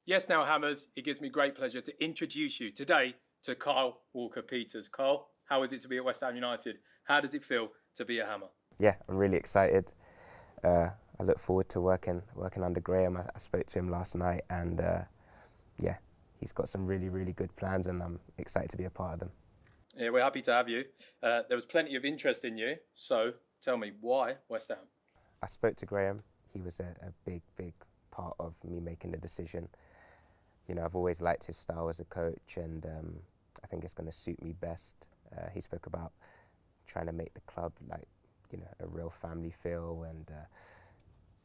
Yes, now Hammers, it gives me great pleasure to introduce you today to Kyle Walker-Peters. Kyle, how is it to be at West Ham United? How does it feel to be a Hammer? Yeah, I'm really excited. I look forward to working under Graham. I spoke to him last night, and yeah, he's got some really good plans, and I'm excited to be a part of them. Yeah, we're happy to have you. There was plenty of interest in you, so tell me, why West Ham? I spoke to Graham. He was a big part of me making the decision. You know, I've always liked his style as a coach, and I think it's going to suit me best. He spoke about trying to make the club like, you know, a real family feel, and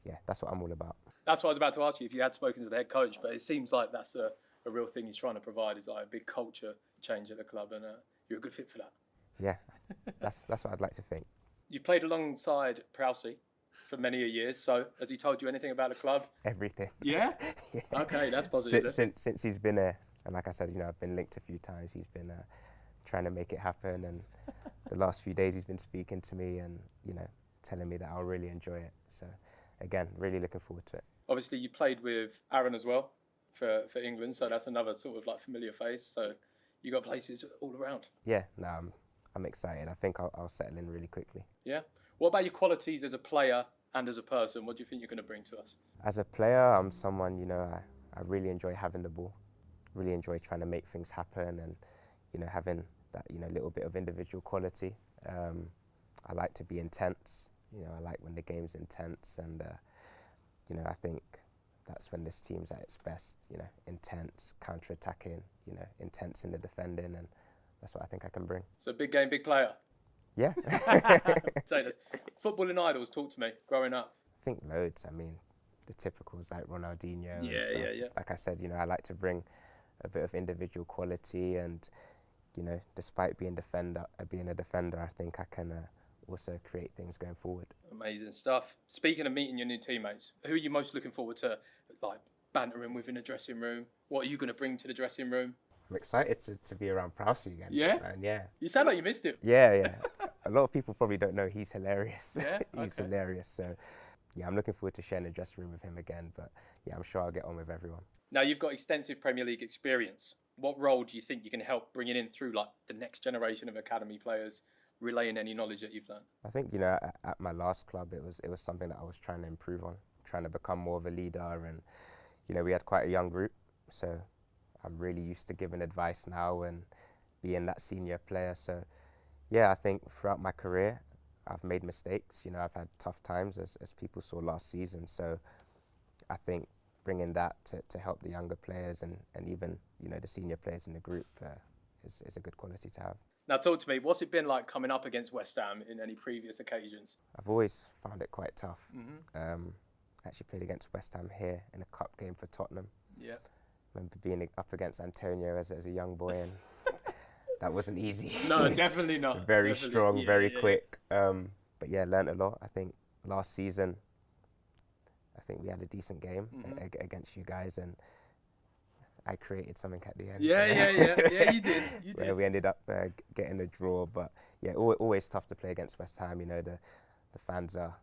yeah, that's what I'm all about. That's what I was about to ask you, if you had spoken to the head coach, but it seems like that's a real thing he's trying to provide, is like a big culture change at the club, and you're a good fit for that. Yeah, that's what I'd like to think. You've played alongside Prowsey for many a years, so has he told you anything about the club? Everything. Yeah? Yeah. Okay, that's positive. Since he's been here, and like I said, you know, I've been linked a few times. He's been trying to make it happen, and the last few days he's been speaking to me and, you know, telling me that I'll really enjoy it. So again, really looking forward to it. Obviously, you played with Aaron as well for England, so that's another sort of like familiar face. So you got places all around. Yeah, no, I'm excited. I think I'll settle in really quickly. Yeah. What about your qualities as a player and as a person? What do you think you're going to bring to us? As a player, I'm someone, you know, I really enjoy having the ball, really enjoy trying to make things happen, and, you know, having that, you know, little bit of individual quality. I like to be intense. You know, I like when the game's intense, and you know, I think that's when this team's at its best. You know, intense, counter-attacking. You know, intense in the defending, and that's what I think I can bring. So big game, big player. Yeah. Say this. Footballing idols, talk to me. Growing up. I think loads. I mean, the typicals like Ronaldinho and stuff. Yeah. Like I said, you know, I like to bring a bit of individual quality, and, you know, despite being a defender, I think I can also create things going forward. Amazing stuff. Speaking of meeting your new teammates, who are you most looking forward to, like, bantering with in the dressing room? What are you going to bring to the dressing room? I'm excited to be around Prowsey again. Yeah? And yeah. You sound like you missed him. Yeah. A lot of people probably don't know he's hilarious. Yeah? He's Okay. hilarious. So, yeah, I'm looking forward to sharing the dressing room with him again. But, yeah, I'm sure I'll get on with everyone. Now, you've got extensive Premier League experience. What role do you think you can help bringing in through, like, the next generation of academy players, relaying any knowledge that you've learned? I think, you know, at my last club, it was something that I was trying to improve on, trying to become more of a leader. And, you know, we had quite a young group. So I'm really used to giving advice now and being that senior player. So, yeah, I think throughout my career, I've made mistakes. You know, I've had tough times, as people saw last season. So I think bringing that to help the younger players and even, you know, the senior players in the group is a good quality to have. Now, talk to me. What's it been like coming up against West Ham in any previous occasions? I've always found it quite tough. Mm-hmm. Actually played against West Ham here in a cup game for Tottenham. Yeah. Remember being up against Antonio as a young boy, and that wasn't easy. No, definitely not. Very Definitely. strong, Yeah, very yeah. quick. But yeah, learnt a lot. I think last season, I think we had a decent game against you guys, and I created something at the end. Yeah, you did. You Where did. we ended up getting a draw. But yeah, always tough to play against West Ham. You know, the fans are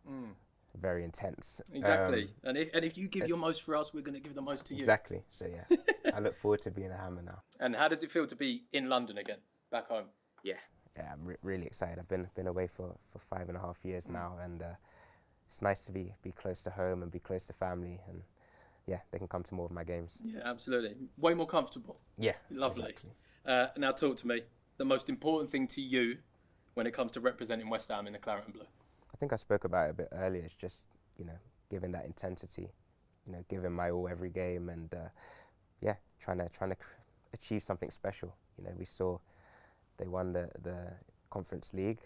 very intense. Exactly. And if you give your most for us, we're going to give the most to you. Exactly. So yeah, I look forward to being a Hammer now. And how does it feel to be in London again, back home? Yeah, I'm really excited. I've been away for 5.5 years now, and it's nice to be close to home and be close to family, and yeah, they can come to more of my games. Yeah, absolutely. Way more comfortable. Yeah, Lovely. exactly. Now talk to me. The most important thing to you when it comes to representing West Ham in the claret and blue? I think I spoke about it a bit earlier. It's just, you know, giving that intensity, you know, giving my all every game, and yeah, trying to achieve something special. You know, we saw they won the Conference League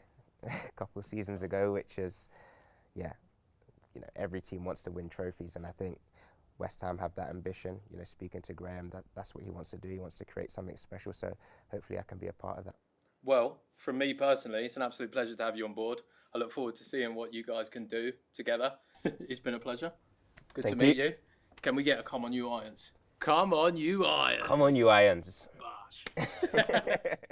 a couple of seasons ago, which is, yeah, you know, every team wants to win trophies, and I think West Ham have that ambition. You know, speaking to Graham, that's what he wants to do. He wants to create something special. So hopefully I can be a part of that. Well, from me personally, it's an absolute pleasure to have you on board. I look forward to seeing what you guys can do together. It's been a pleasure. Good Thank to meet you. Can we get a come on you Irons? Come on you Irons. Come on, you Irons. Bosh.